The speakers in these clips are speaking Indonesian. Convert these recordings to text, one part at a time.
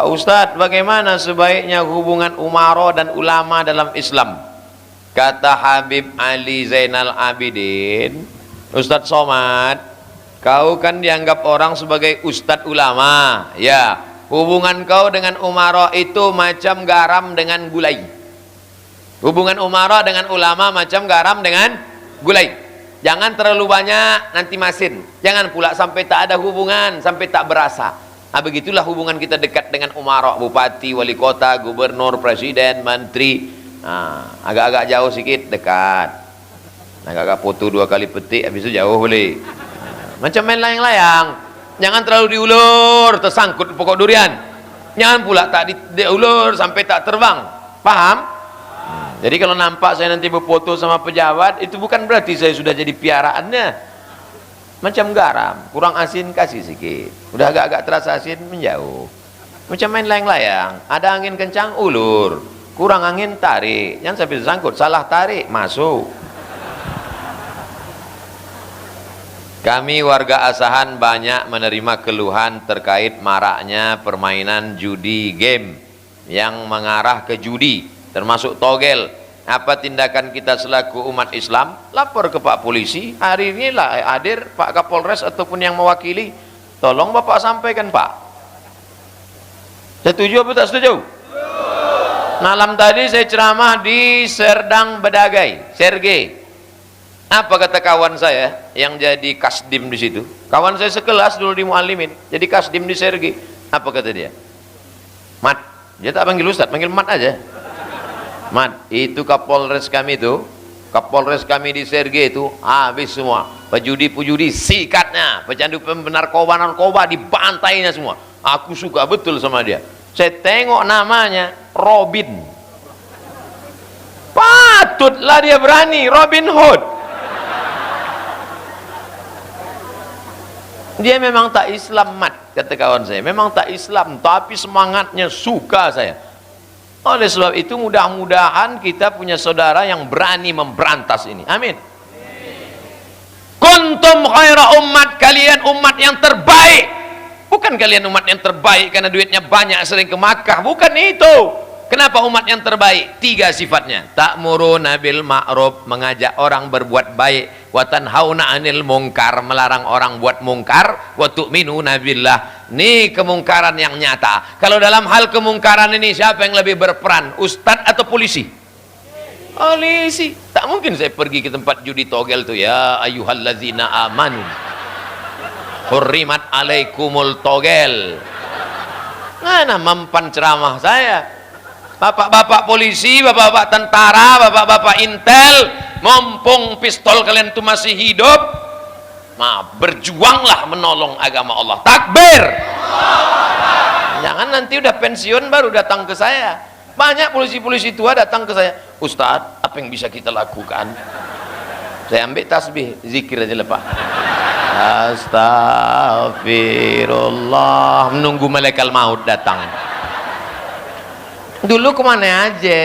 Pak Ustadz, bagaimana sebaiknya hubungan umara dan ulama dalam Islam? Kata Habib Ali Zainal Abidin, Ustadz Somad, kau kan dianggap orang sebagai ustadz ulama, ya. Hubungan kau dengan umara itu macam garam dengan gulai. Hubungan umara dengan ulama macam garam dengan gulai. Jangan terlalu banyak, nanti masin. Jangan pula sampai tak ada hubungan, sampai tak berasa. Nah, begitulah hubungan kita dekat dengan umara, bupati, wali kota, gubernur, presiden, menteri. Nah, agak-agak jauh sikit, dekat. Agak-agak foto 2 kali petik, habis itu jauh boleh. Macam main layang-layang. Jangan terlalu diulur, tersangkut pokok durian. Jangan pula tak diulur sampai tak terbang. Paham? Jadi kalau nampak saya nanti berfoto sama pejabat, itu bukan berarti saya sudah jadi piaraannya. Macam garam, kurang asin kasih sikit. Udah agak-agak terasa asin, menjauh. Macam main layang-layang. Ada angin kencang, ulur. Kurang angin, tarik. Jangan sampai tersangkut, salah tarik, masuk. Kami warga Asahan banyak menerima keluhan terkait maraknya permainan judi game yang mengarah ke judi, termasuk togel. Apa tindakan kita selaku umat Islam? Lapor ke Pak Polisi. Hari ini lah hadir Pak Kapolres ataupun yang mewakili. Tolong Bapak sampaikan, Pak. Setuju apa tak setuju? Malam tadi saya ceramah di Serdang Bedagai, Sergei. Apa kata kawan saya yang jadi kasdim di situ? Kawan saya sekelas dulu di Muallimin, jadi kasdim di Sergei. Apa kata dia? Mat, dia tak panggil Ustadz, panggil Mat aja. Mat, itu Kapolres kami itu, Kapolres kami di Sergei itu habis semua. Pejudi-pejudi sikatnya, pecandu narkoba dibantainya semua. Aku suka betul sama dia. Saya tengok namanya Robin. Patutlah dia berani, Robin Hood. Dia memang tak Islam, Mat, kata kawan saya. Memang tak Islam, tapi semangatnya suka saya. Oleh sebab itu mudah-mudahan kita punya saudara yang berani memberantas ini. Amin. Kuntum khaira ummat, kalian umat yang terbaik. Bukan kalian umat yang terbaik karena duitnya banyak sering ke Makkah, bukan itu. Kenapa umat yang terbaik? 3 sifatnya. Ta'muruna bil ma'ruf, mengajak orang berbuat baik, wa tanhauna 'anil munkar, melarang orang buat mungkar, wa tu'minuna billah. Ini kemungkaran yang nyata. Kalau dalam hal kemungkaran ini siapa yang lebih berperan? Ustadz atau polisi? Polisi. Tak mungkin saya pergi ke tempat judi togel tuh, ya ayyuhallazina amanu hurrimat alaikumul togel. Mana mempan ceramah saya? Bapak-bapak polisi, bapak-bapak tentara, bapak-bapak intel, mumpung pistol kalian itu masih hidup, berjuanglah menolong agama Allah. Takbir. Jangan nanti udah pensiun baru datang ke saya. Banyak polisi-polisi tua datang ke saya, Ustadz, apa yang bisa kita lakukan? Saya ambil tasbih, zikir aja lepas. Astagfirullah, menunggu malaikat maut datang. Dulu kemana aja?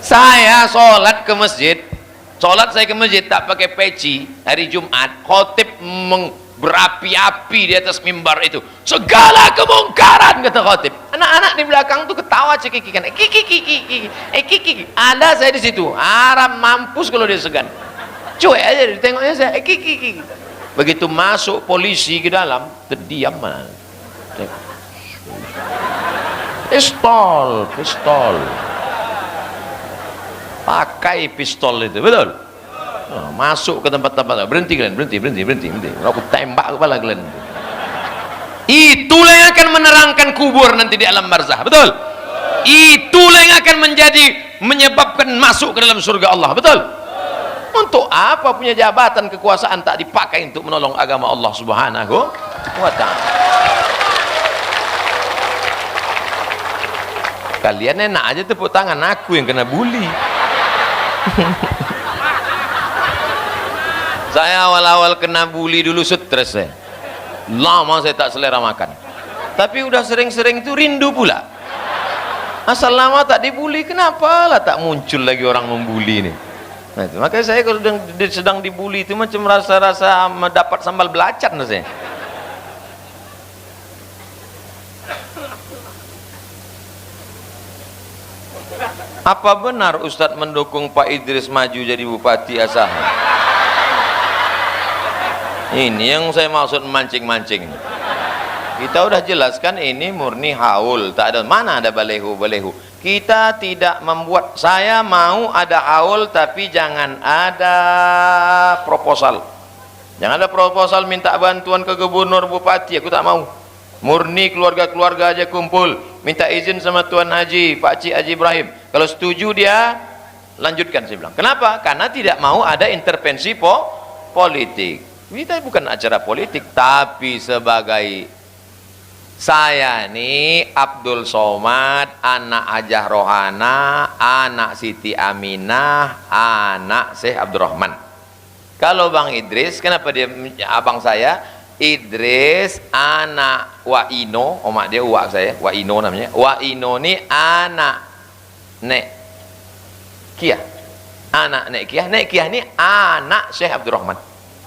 Saya sholat ke masjid, sholat saya ke masjid tak pakai peci. Hari Jumat khotib berapi-api di atas mimbar itu, segala kemungkaran, kata khotib. Anak-anak di belakang tuh ketawa cekikikan, kiki. Ada saya di situ, haram mampus kalau dia segan. Cuek aja ditengoknya saya, kiki. Begitu masuk polisi ke dalam, terdiam mana? Pistol pakai pistol itu, betul? Masuk ke tempat-tempat, berhenti kalian, berhenti. Aku tembak kepala kalian. Itulah yang akan menerangkan kubur nanti di alam barzah, betul? Itulah yang akan menyebabkan masuk ke dalam surga Allah, betul? Untuk apa punya jabatan kekuasaan tak dipakai untuk menolong agama Allah Subhanahu wa ta'ala? Kalian enak aja tepuk tangan, aku yang kena bully. Saya awal-awal kena bully dulu stres saya. Lama saya tak selera makan. Tapi udah sering-sering itu rindu pula. Asal lama tak dibully, kenapa lah tak muncul lagi orang membuli ini. Nah, itu. Makanya saya kalau sedang dibully itu macam rasa-rasa mendapat sambal belacan saya. Apa benar Ustadz mendukung Pak Idris maju jadi Bupati Asahan? Ini yang saya maksud mancing-mancing. Kita udah jelaskan ini murni haul, tak ada mana ada balehu. Kita tidak membuat, saya mau ada haul tapi jangan ada proposal. Jangan ada proposal minta bantuan ke gubernur bupati, aku tak mau. Murni keluarga-keluarga aja kumpul, minta izin sama Tuan Haji, Pak Cik Haji Ibrahim. Kalau setuju dia lanjutkan, saya bilang. Kenapa? Karena tidak mau ada intervensi politik. Kita bukan acara politik, tapi sebagai saya nih Abdul Somad, anak Hajah Rohana, anak Siti Aminah, anak Syekh Abdurrahman. Kalau Bang Idris, kenapa dia abang saya? Idris anak Waino, omak dia uak saya, Waino namanya. Waino ni anak Nek Kiah. Anak Nek Kiah. Nek Kiah ni anak Syekh Abdurrahman.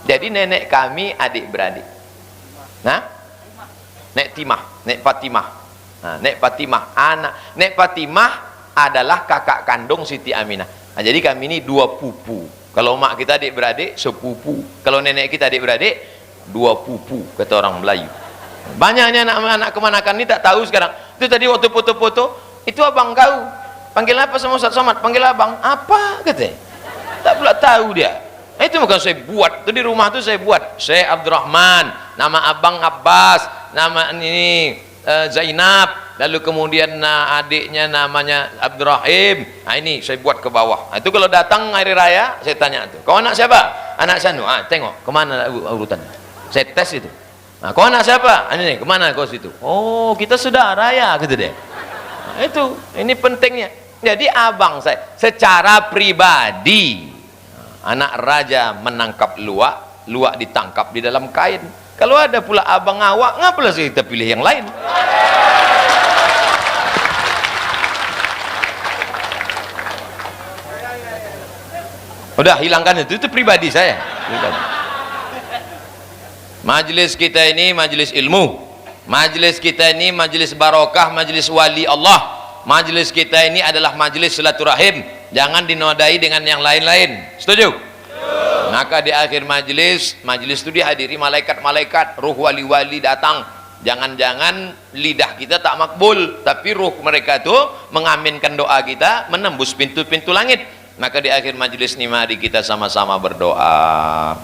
Jadi nenek kami adik beradik. Nah, Nek Timah, Nek Fatimah. Nah, Nek Fatimah anak Nek Fatimah adalah kakak kandung Siti Aminah. Nah, jadi kami ini dua pupu. Kalau mak kita adik beradik sepupu. Kalau nenek kita adik beradik dua pupu, kata orang Melayu. Banyaknya anak-anak kemanakan ini tak tahu sekarang. Itu tadi waktu foto-foto, itu abang kau. Panggil apa sama Ustaz Somad? Panggil abang. Apa? Katanya. Tak pula tahu dia. Nah, itu bukan saya buat. Itu di rumah itu saya buat. Syekh Abdurrahman, nama abang Abbas, nama ini Zainab, lalu kemudian adiknya namanya Abdurrahim. Nah, ini saya buat ke bawah. Nah, itu kalau datang hari raya saya tanya tuh, kau anak siapa? Anak Sanu. Ah, tengok kemana urutannya. Saya tes itu. Nah, kau anak siapa? Ini kemana kau situ? Oh, kita saudara ya, gitu deh. Nah, itu ini pentingnya. Jadi abang saya secara pribadi, anak raja menangkap luwak, luwak ditangkap di dalam kain. Kalau ada pula abang awak, ngapalah kita pilih yang lain? Udah hilangkan itu pribadi saya. Majelis kita ini majelis ilmu, majelis kita ini majelis barokah, majelis wali Allah. Majelis kita ini adalah majelis silaturahim, jangan dinodai dengan yang lain-lain. Setuju? Maka di akhir majelis itu dihadiri malaikat-malaikat, ruh wali-wali datang. Jangan-jangan lidah kita tak makbul, tapi ruh mereka itu mengaminkan doa kita, menembus pintu-pintu langit. Maka di akhir majelis ini mari kita sama-sama berdoa.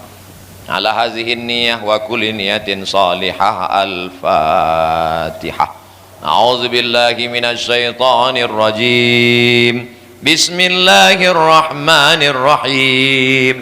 Ala hazihin niyah wa kulli niyatin salihah. Al-Fatihah. A'udzu billahi minasy syaithanir rajim. Bismillahirrahmanirrahim.